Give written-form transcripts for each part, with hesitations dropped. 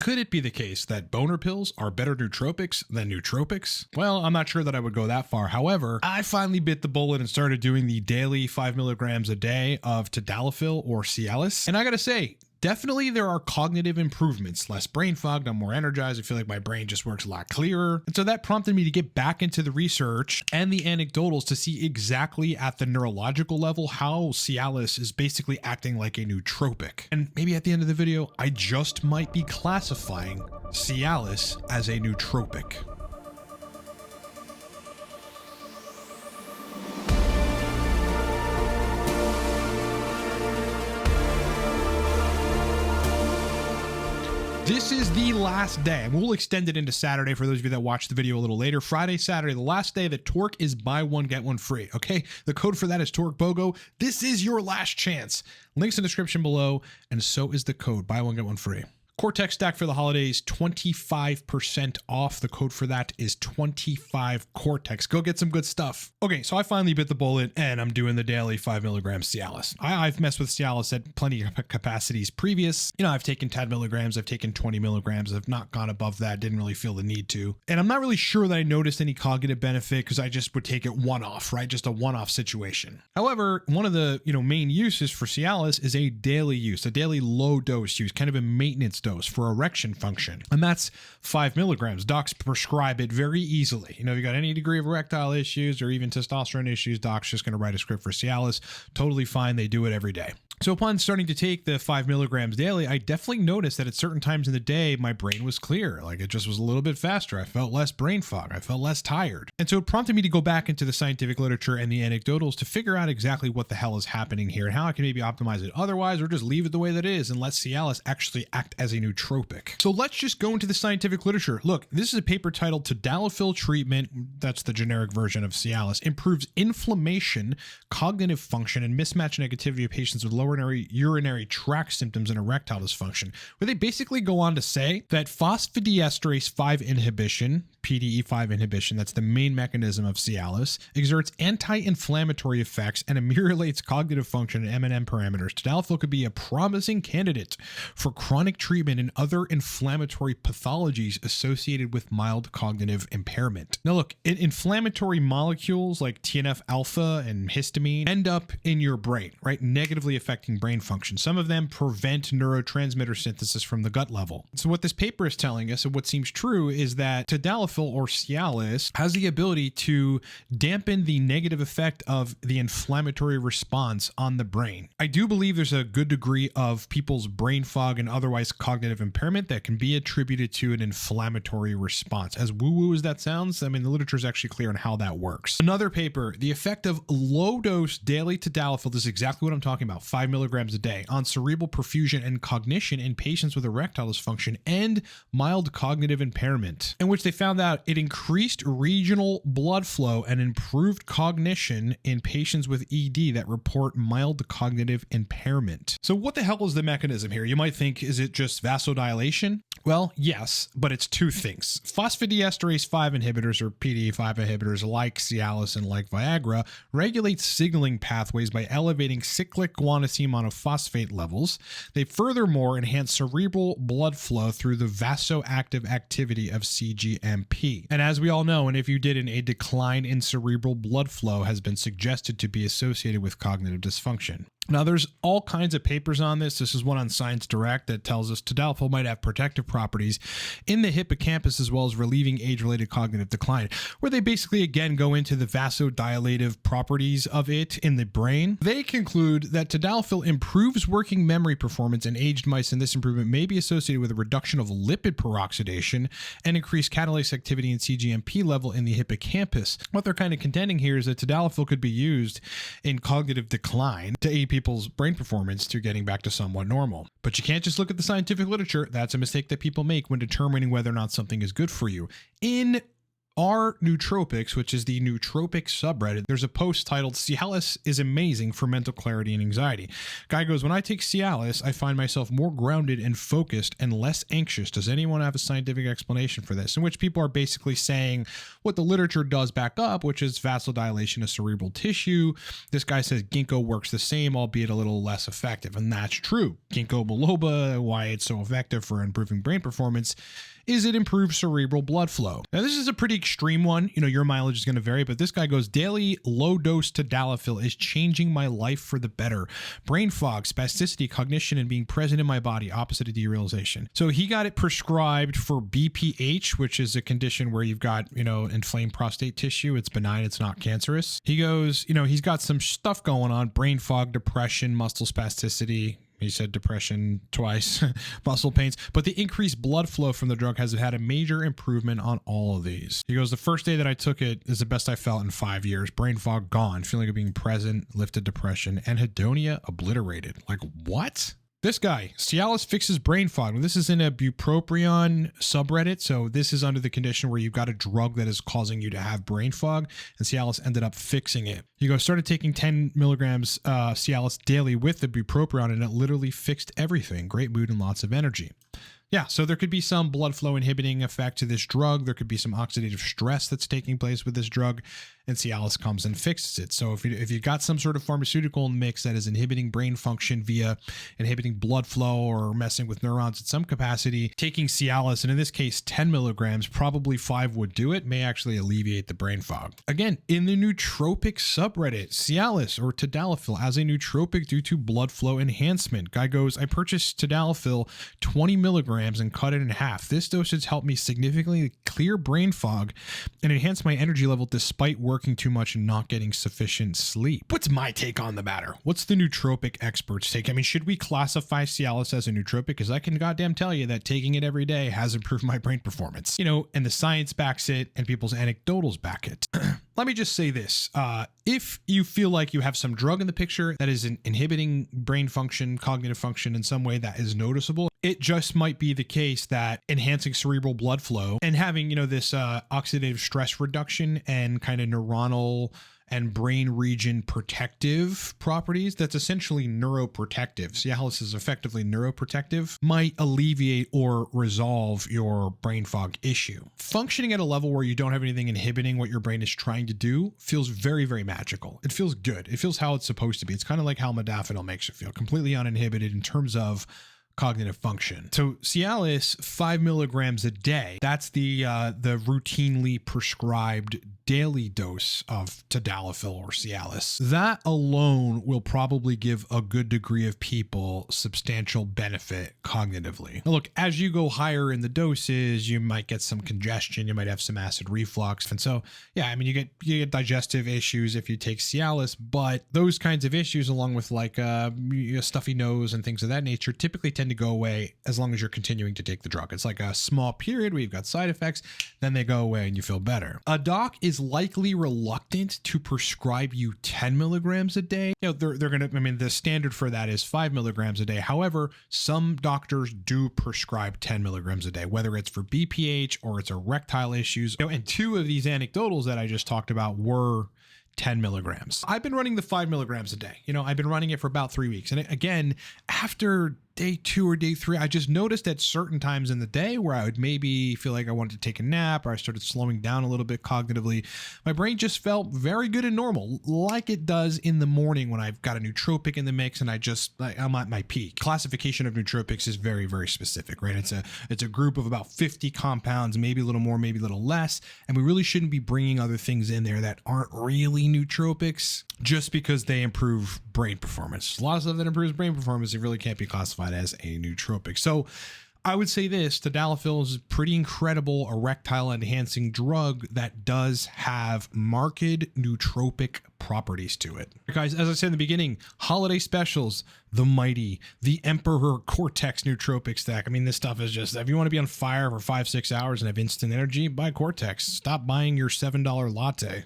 Could it be the case that boner pills are better nootropics than nootropics? Well, I'm not sure that I would go that far. However, I finally bit the bullet and started doing the daily 5 milligrams a day of tadalafil or Cialis. And I gotta say, definitely there are cognitive improvements, less brain fog, I'm more energized, I feel like my brain just works a lot clearer. And so that prompted me to get back into the research and the anecdotals to see exactly at the neurological level how Cialis is basically acting like a nootropic. And maybe at the end of the video, I just might be classifying Cialis as a nootropic. This is the last day, and we'll extend it into Saturday for those of you that watch the video a little later. Friday, Saturday, the last day that Torque is buy one, get one free, okay? The code for that is torquebogo. This is your last chance. Links in the description below, and so is the code, buy one, get one free. Cortex stack for the holidays, 25% off. The code for that is 25 Cortex. Go get some good stuff. Okay, so I finally bit the bullet and I'm doing the daily 5 milligrams Cialis. I've messed with Cialis at plenty of capacities previous. You know, I've taken 10 milligrams, I've taken 20 milligrams. I've not gone above that, didn't really feel the need to. And I'm not really sure that I noticed any cognitive benefit because I just would take it one-off, right? Just a one-off situation. However, one of the main uses for Cialis is a daily use, a daily low dose use, kind of a maintenance dose for erection function. And that's 5 milligrams. Docs prescribe it very easily. You know, if you got any degree of erectile issues or even testosterone issues, doc's just going to write a script for Cialis. Totally fine. They do it every day. So upon starting to take the 5 milligrams daily, I definitely noticed that at certain times in the day, my brain was clear. Like it just was a little bit faster. I felt less brain fog. I felt less tired. And so it prompted me to go back into the scientific literature and the anecdotals to figure out exactly what the hell is happening here and how I can maybe optimize it otherwise or just leave it the way that it is and let Cialis actually act as a nootropic. So let's just go into the scientific literature. Look, this is a paper titled Tadalafil treatment, that's the generic version of Cialis, improves inflammation, cognitive function, and mismatch negativity of patients with lower urinary tract symptoms and erectile dysfunction, where they basically go on to say that phosphodiesterase 5 inhibition, PDE5 inhibition, that's the main mechanism of Cialis, exerts anti-inflammatory effects and ameliorates cognitive function and M&M parameters. Tadalafil could be a promising candidate for chronic treatment in other inflammatory pathologies associated with mild cognitive impairment. Now look, inflammatory molecules like TNF-alpha and histamine end up in your brain, right? Negatively affecting brain function. Some of them prevent neurotransmitter synthesis from the gut level. So what this paper is telling us, and what seems true, is that tadalafil or Cialis has the ability to dampen the negative effect of the inflammatory response on the brain. I do believe there's a good degree of people's brain fog and otherwise cognitive impairment that can be attributed to an inflammatory response. As woo-woo as that sounds, I mean, the literature is actually clear on how that works. Another paper, the effect of low-dose daily tadalafil, this is exactly what I'm talking about, 5 milligrams a day, on cerebral perfusion and cognition in patients with erectile dysfunction and mild cognitive impairment, in which they found out it increased regional blood flow and improved cognition in patients with ED that report mild cognitive impairment. So what the hell is the mechanism here? You might think, is it just vasodilation? Well, yes, but it's two things. Phosphodiesterase 5 inhibitors or PDE5 inhibitors like Cialis and like Viagra regulate signaling pathways by elevating cyclic guanosine monophosphate levels. They furthermore enhance cerebral blood flow through the vasoactive activity of CGMP. And as we all know, and if you didn't, a decline in cerebral blood flow has been suggested to be associated with cognitive dysfunction. Now, there's all kinds of papers on this. This is one on Science Direct that tells us tadalafil might have protective properties in the hippocampus as well as relieving age-related cognitive decline, where they basically, again, go into the vasodilative properties of it in the brain. They conclude that tadalafil improves working memory performance in aged mice, and this improvement may be associated with a reduction of lipid peroxidation and increased catalase activity and CGMP level in the hippocampus. What they're kind of contending here is that tadalafil could be used in cognitive decline to aid people's brain performance to getting back to somewhat normal. But you can't just look at the scientific literature. That's a mistake that people make when determining whether or not something is good for you. In our Nootropics, which is the Nootropic subreddit, there's a post titled Cialis is amazing for mental clarity and anxiety. Guy goes, when I take Cialis, I find myself more grounded and focused and less anxious. Does anyone have a scientific explanation for this? In which people are basically saying what the literature does back up, which is vasodilation of cerebral tissue. This guy says ginkgo works the same, albeit a little less effective. And that's true. Ginkgo biloba, why it's so effective for improving brain performance is it improves cerebral blood flow. Now, this is a pretty extreme one. You know, your mileage is going to vary, but this guy goes, daily low dose tadalafil is changing my life for the better. Brain fog, spasticity, cognition, and being present in my body, opposite of derealization. So he got it prescribed for BPH, which is a condition where you've got, you know, inflamed prostate tissue. It's benign. It's not cancerous. He goes, you know, he's got some stuff going on, brain fog, depression, muscle spasticity. He said depression twice, muscle pains, but the increased blood flow from the drug has had a major improvement on all of these. He goes, the first day that I took it is the best I felt in 5 years. Brain fog gone, feeling of being present, lifted depression, anhedonia obliterated. Like what? This guy, Cialis fixes brain fog. This is in a bupropion subreddit. So this is under the condition where you've got a drug that is causing you to have brain fog, and Cialis ended up fixing it. You go, started taking 10 milligrams Cialis daily with the bupropion, and it literally fixed everything. Great mood and lots of energy. Yeah, so there could be some blood flow inhibiting effect to this drug. There could be some oxidative stress that's taking place with this drug, and Cialis comes and fixes it. So if you've got some sort of pharmaceutical in the mix that is inhibiting brain function via inhibiting blood flow or messing with neurons in some capacity, taking Cialis, and in this case 10 milligrams, probably 5 would do it, may actually alleviate the brain fog. Again, in the nootropic subreddit, Cialis or tadalafil as a nootropic due to blood flow enhancement. Guy goes, I purchased tadalafil 20 milligrams and cut it in half. This dosage helped me significantly clear brain fog and enhance my energy level despite working too much and not getting sufficient sleep. What's my take on the matter? What's the nootropic experts' take? I mean, should we classify Cialis as a nootropic? Because I can goddamn tell you that taking it every day has improved my brain performance. You know, and the science backs it and people's anecdotals back it. Let me just say this. If you feel like you have some drug in the picture that is inhibiting brain function, cognitive function in some way that is noticeable, it just might be the case that enhancing cerebral blood flow and having, you know, this oxidative stress reduction and kind of neuronal and brain region protective properties, that's essentially neuroprotective. Cialis is effectively neuroprotective, might alleviate or resolve your brain fog issue. Functioning at a level where you don't have anything inhibiting what your brain is trying to do feels very, very magical. It feels good. It feels how it's supposed to be. It's kind of like how modafinil makes you feel, completely uninhibited in terms of cognitive function. So Cialis, 5 milligrams a day, that's the routinely prescribed daily dose of tadalafil or Cialis. That alone will probably give a good degree of people substantial benefit cognitively. Now look, as you go higher in the doses, you might get some congestion, you might have some acid reflux. And so, yeah, I mean, you get digestive issues if you take Cialis, but those kinds of issues, along with like a stuffy nose and things of that nature, typically tend to go away as long as you're continuing to take the drug. It's like a small period where you've got side effects, then they go away and you feel better. A doc is likely reluctant to prescribe you 10 milligrams a day. You know, they're going to, I mean, the standard for that is 5 milligrams a day. However, some doctors do prescribe 10 milligrams a day, whether it's for BPH or it's erectile issues. You know, and 2 of these anecdotals that I just talked about were 10 milligrams. I've been running the 5 milligrams a day. You know, I've been running it for about 3 weeks. And again, after day 2 or day 3, I just noticed at certain times in the day where I would maybe feel like I wanted to take a nap, or I started slowing down a little bit cognitively, my brain just felt very good and normal, like it does in the morning when I've got a nootropic in the mix and I'm at my peak. Classification of nootropics is very, very specific, right? It's a group of about 50 compounds, maybe a little more, maybe a little less, and we really shouldn't be bringing other things in there that aren't really nootropics just because they improve brain performance. A lot of stuff that improves brain performance, it really can't be classified as a nootropic. So I would say this, tadalafil is a pretty incredible erectile enhancing drug that does have marked nootropic properties to it. Guys, as I said in the beginning, holiday specials, the mighty, the Emperor Cortex nootropic stack. I mean, this stuff is just, if you want to be on fire for 5-6 hours and have instant energy, buy Cortex. Stop buying your $7 latte.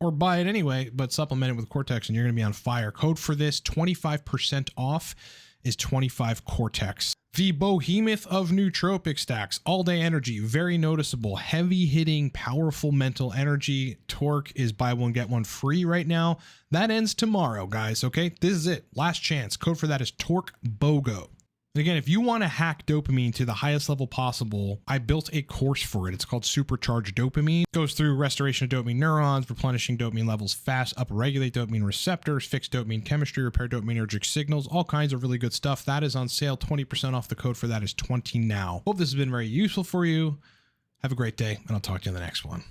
Or buy it anyway, but supplement it with Cortex and you're going to be on fire. Code for this, 25% off, is 25 Cortex. The behemoth of nootropic stacks, all day energy, very noticeable, heavy hitting, powerful mental energy. Torque is buy one, get one free right now. That ends tomorrow, guys. Okay, this is it. Last chance. Code for that is torquebogo. And again, if you want to hack dopamine to the highest level possible, I built a course for it. It's called Supercharged Dopamine. It goes through restoration of dopamine neurons, replenishing dopamine levels fast, upregulate dopamine receptors, fix dopamine chemistry, repair dopaminergic signals, all kinds of really good stuff. That is on sale. 20% off. The code for that is 20 now. Hope this has been very useful for you. Have a great day, and I'll talk to you in the next one.